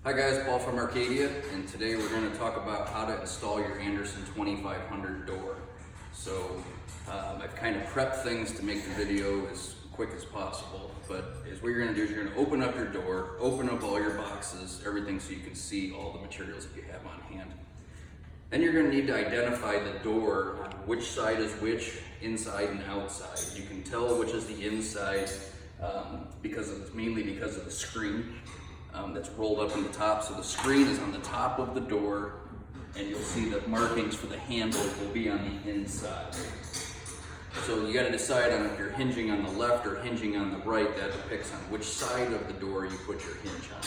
Hi guys, Paul from Arcadia, and today we're going to talk about how to install your Andersen 2500 door. So I've kind of prepped things to make the video as quick as possible, but what you're going to do is you're going to open up your door, open up all your boxes, everything, so you can see all the materials that you have on hand. Then you're going to need to identify the door, which side is which, inside and outside. You can tell which is the inside mainly because of the screen. That's rolled up in the top. So the screen is on the top of the door, and you'll see the markings for the handle will be on the inside. So you got to decide on if you're hinging on the left or hinging on the right. That depicts on which side of the door you put your hinge on.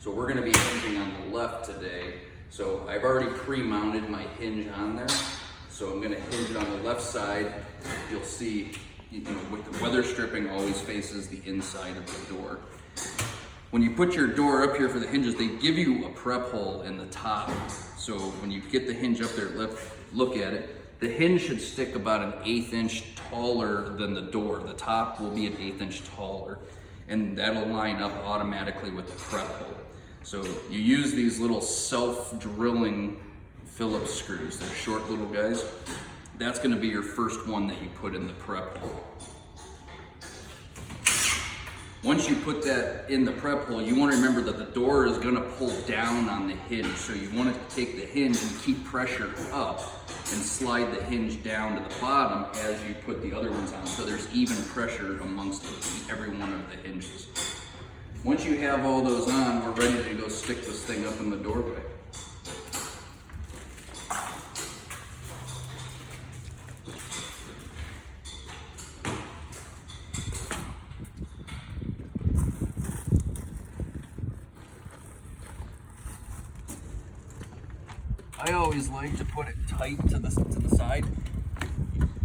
So we're going to be hinging on the left today. So I've already pre-mounted my hinge on there. So I'm going to hinge it on the left side. You'll see, with the weather stripping always faces the inside of the door. When you put your door up here for the hinges, they give you a prep hole in the top. So when you get the hinge up there, look at it. The hinge should stick about an 1/8 inch taller than the door. The top will be an 1/8 inch taller, and that'll line up automatically with the prep hole. So you use these little self-drilling Phillips screws. They're short little guys. That's gonna be your first one that you put in the prep hole. Once you put that in the prep hole, you want to remember that the door is going to pull down on the hinge. So you want to take the hinge and keep pressure up and slide the hinge down to the bottom as you put the other ones on, so there's even pressure amongst every one of the hinges. Once you have all those on, we're ready to go stick this thing up in the doorway. I always like to put it tight to the side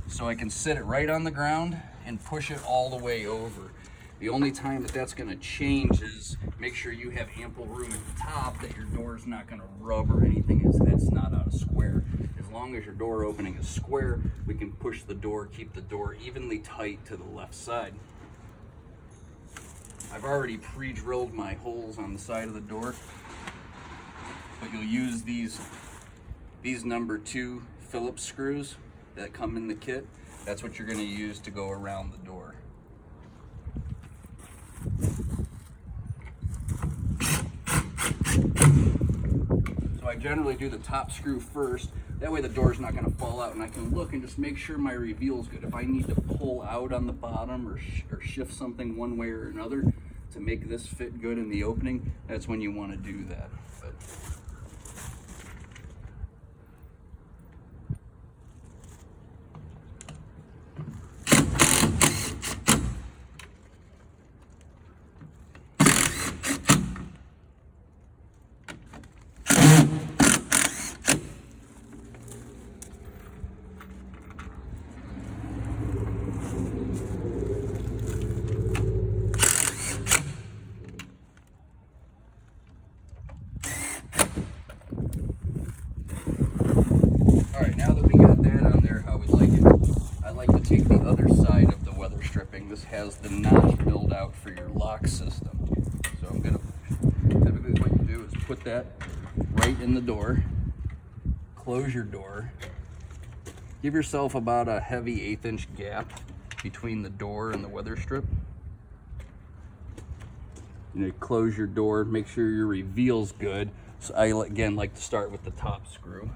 so I can sit it right on the ground and push it all the way over. The only time that's going to change is make sure you have ample room at the top, that your door is not going to rub or anything, that's not out of square. As long as your door opening is square, we can push the door, keep the door evenly tight to the left side. I've already pre-drilled my holes on the side of the door, but you'll use these number 2 Phillips screws that come in the kit. That's what you're going to use to go around the door. So I generally do the top screw first. That way the door's not going to fall out, and I can look and just make sure my reveal's good. If I need to pull out on the bottom or shift something one way or another to make this fit good in the opening, that's when you want to do that. But Alright, now that we got that on there how we like it, I like to take the other side of the weather stripping. This has the notch build out for your lock system. So I'm going to, typically what you do is put that right in the door, close your door, give yourself about a heavy 1/8 inch gap between the door and the weather strip. Close your door, make sure your reveal's good. So I, again, like to start with the top screw.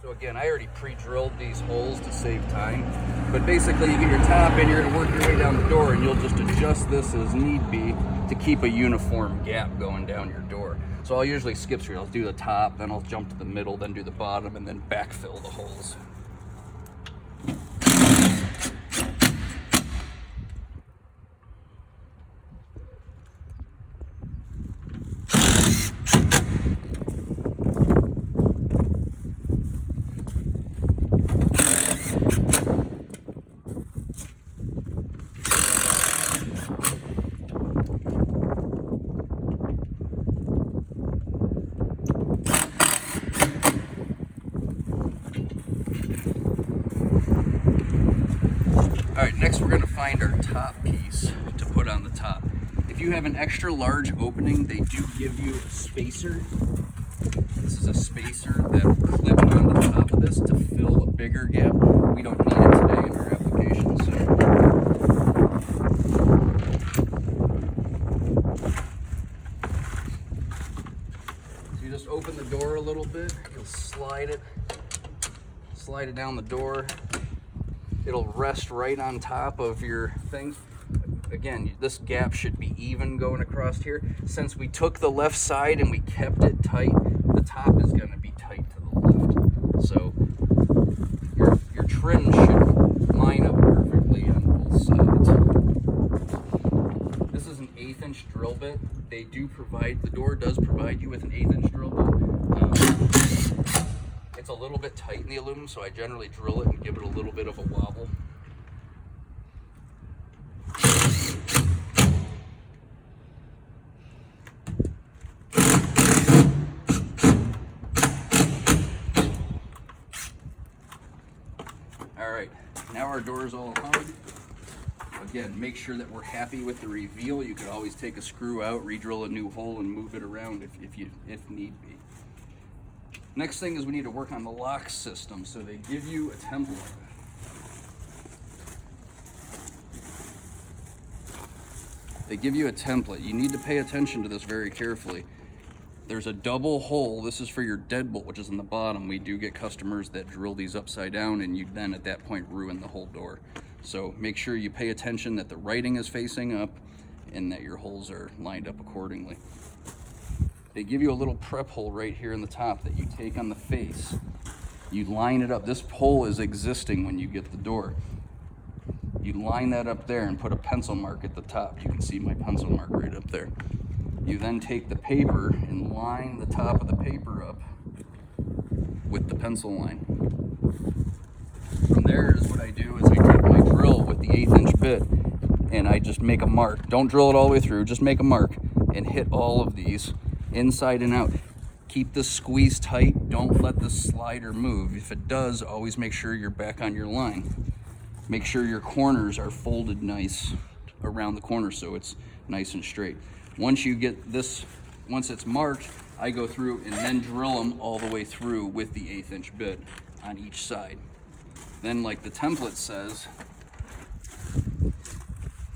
So again, I already pre-drilled these holes to save time, but basically you get your top in, you're going to work your way down the door, and you'll just adjust this as need be to keep a uniform gap going down your door. So I'll usually skip through. I'll do the top, then I'll jump to the middle, then do the bottom, and then backfill the holes. find our top piece to put on the top. If you have an extra large opening, they do give you a spacer. This is a spacer that will clip on the top of this to fill a bigger gap. We don't need it today in our application, so you just open the door a little bit, you'll slide it down the door. It'll rest right on top of your things. Again, this gap should be even going across here. Since we took the left side and we kept it tight, the top is going to be tight to the left. So your trim should line up perfectly on both sides. This is an 1/8 inch drill bit. They do provide, the door does provide you with an 1/8 inch drill bit. It's a little bit tight in the aluminum, so I generally drill it and give it a little bit of a wobble. All right, now our door is all hung. Again, make sure that we're happy with the reveal. You could always take a screw out, re-drill a new hole, and move it around if need be. Next thing is we need to work on the lock system. So they give you a template. You need to pay attention to this very carefully. There's a double hole. This is for your deadbolt, which is in the bottom. We do get customers that drill these upside down, and you then at that point ruin the whole door. So make sure you pay attention that the writing is facing up and that your holes are lined up accordingly. They give you a little prep hole right here in the top that you take on the face. You line it up. This hole is existing when you get the door. You line that up there and put a pencil mark at the top. You can see my pencil mark right up there. You then take the paper and line the top of the paper up with the pencil line. From there is what I do is I take my drill with the 1/8 inch bit and I just make a mark. Don't drill it all the way through, just make a mark and hit all of these inside and out. Keep this squeeze tight, don't let the slider move. If it does, always make sure you're back on your line. Make sure your corners are folded nice around the corner so it's nice and straight. Once you get this, once it's marked, I go through and then drill them all the way through with the 1/8 inch bit on each side. Then, like the template says,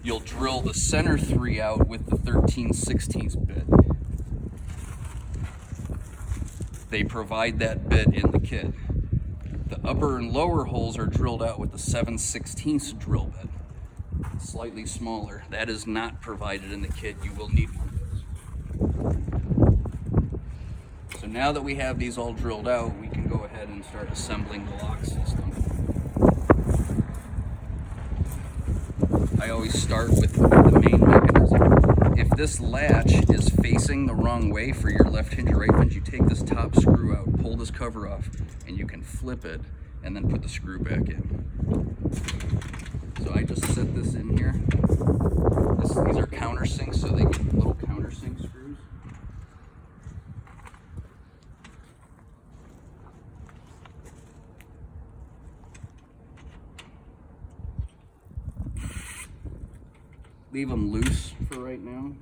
you'll drill the center 3 out with the 13/16 bit. They provide that bit in the kit. The upper and lower holes are drilled out with the 7/16 drill bit. Slightly smaller. That is not provided in the kit. You will need one of those. So now that we have these all drilled out, we can go ahead and start assembling the lock system. I always start with the main mechanism. If this latch is facing the wrong way for your left hinge or right hinge, you take this top screw out, pull this cover off, and you can flip it and then put the screw back in. So I just set this in here. These are countersinks, so they get little countersink screws. Leave them loose for right now.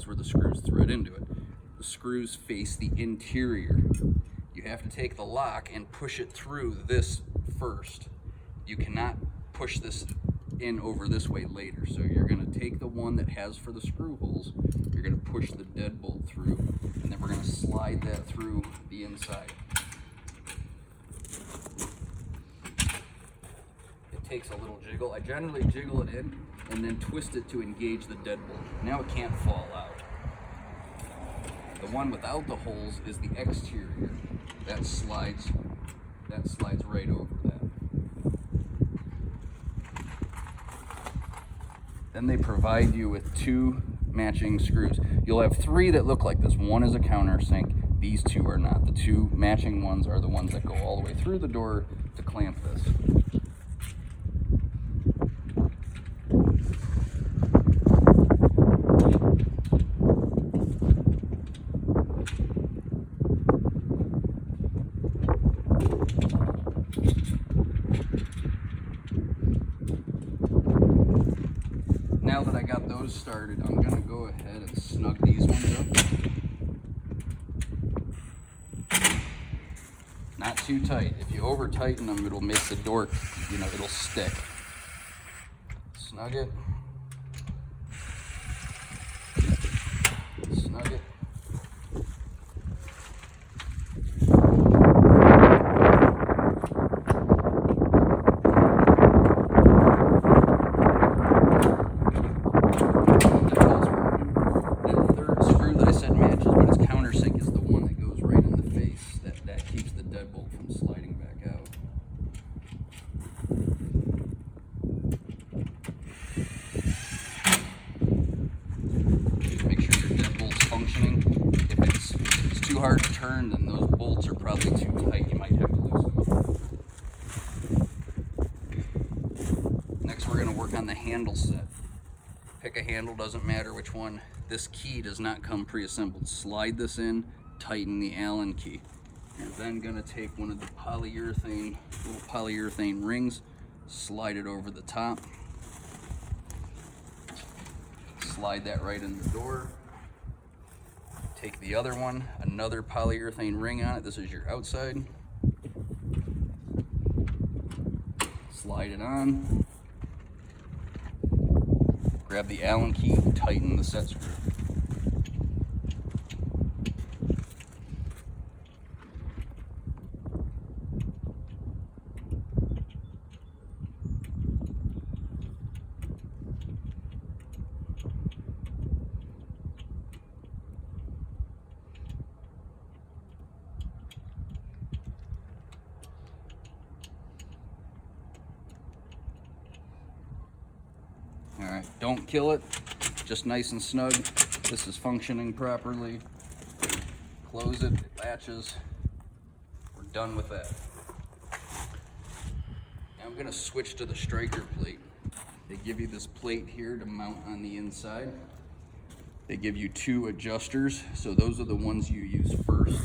Where the screws thread into it. The screws face the interior. You have to take the lock and push it through this first. You cannot push this in over this way later. So you're going to take the one that has for the screw holes, you're going to push the deadbolt through, and then we're going to slide that through the inside. It takes a little jiggle. I generally jiggle it in and then twist it to engage the deadbolt. Now it can't fall out. The one without the holes is the exterior. That slides right over that. Then they provide you with 2 matching screws. You'll have 3 that look like this. One is a countersink. These 2 are not. The 2 matching ones are the ones that go all the way through the door to clamp this. Now that I got those started, I'm gonna go ahead and snug these ones up. Not too tight. If you over tighten them, it'll make the door, it'll stick. Snug it. Snug it. Hard to turn, then those bolts are probably too tight. You might have to loosen them. Next, we're going to work on the handle set. Pick a handle, doesn't matter which one. This key does not come pre-assembled. Slide this in, tighten the Allen key. You're then going to take one of the little polyurethane rings, slide it over the top, slide that right in the door. Take the other one, another polyurethane ring on it. This is your outside. Slide it on. Grab the Allen key, tighten the set screw. All right, don't kill it, just nice and snug. This is functioning properly. Close it, it latches. We're done with that. Now I'm gonna switch to the striker plate. They give you this plate here to mount on the inside. They give you 2 adjusters, so those are the ones you use first.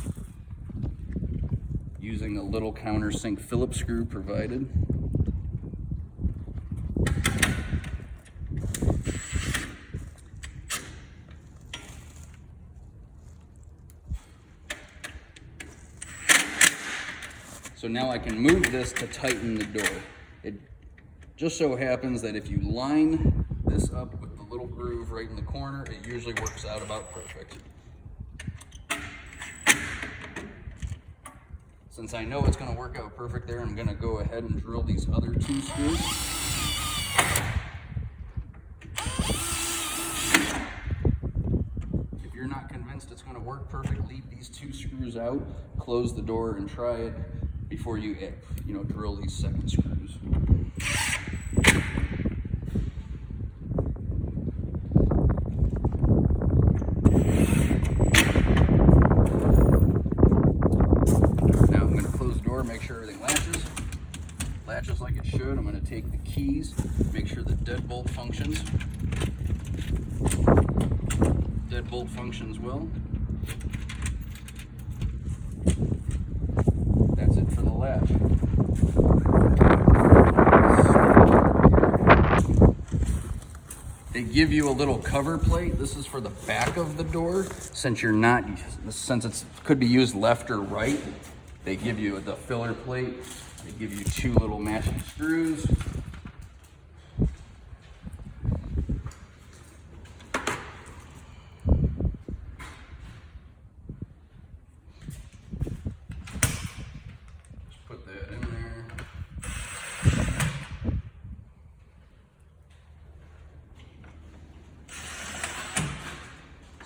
Using a little countersink Phillips screw provided. So now I can move this to tighten the door. It just so happens that if you line this up with the little groove right in the corner, it usually works out about perfect. Since I know it's going to work out perfect there, I'm going to go ahead and drill these other 2 screws. If you're not convinced it's going to work perfect, leave these 2 screws out, close the door, and try it before you drill these second screws. Now I'm going to close the door, make sure everything latches like it should. I'm going to take the keys, make sure the deadbolt functions. Deadbolt functions well. That's it for the latch. They give you a little cover plate. This is for the back of the door. Since it could be used left or right, they give you the filler plate. They give you 2 little matching screws.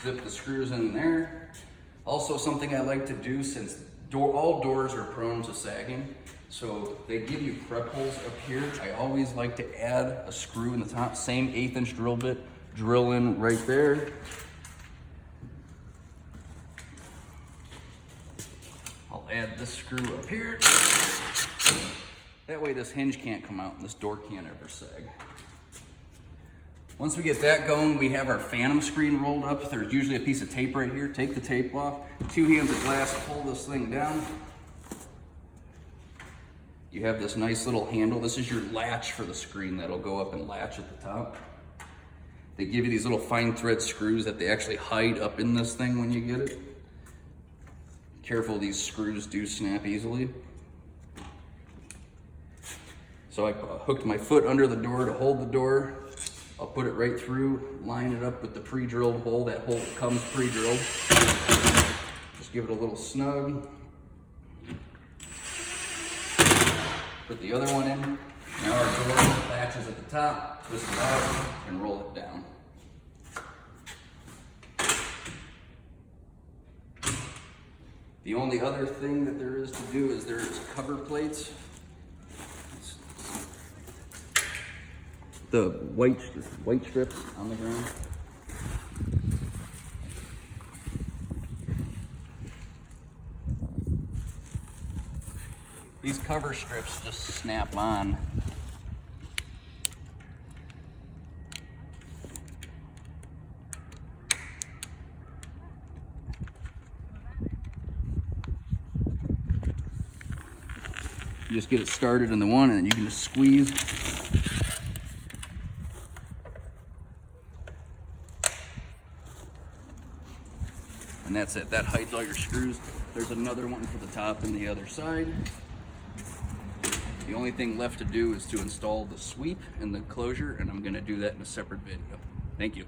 Zip the screws in there. Also, something I like to do, since all doors are prone to sagging, so they give you prep holes up here. I always like to add a screw in the top, same 1/8 inch drill bit, drill in right there. I'll add this screw up here. That way this hinge can't come out and this door can't ever sag. Once we get that going, we have our phantom screen rolled up. There's usually a piece of tape right here. Take the tape off, 2 hands of glass, pull this thing down. You have this nice little handle. This is your latch for the screen that'll go up and latch at the top. They give you these little fine thread screws that they actually hide up in this thing when you get it. Careful, these screws do snap easily. So I hooked my foot under the door to hold the door. I'll put it right through, line it up with the pre-drilled hole. That hole comes pre-drilled. Just give it a little snug. Put the other one in. Now our door latches at the top, twist it out, and roll it down. The only other thing that there is to do is there's cover plates. The white strips on the ground. These cover strips just snap on. You just get it started in the one and then you can just squeeze. And that's it. That hides all your screws. There's another one for the top and the other side. The only thing left to do is to install the sweep and the closure, and I'm going to do that in a separate video. Thank you.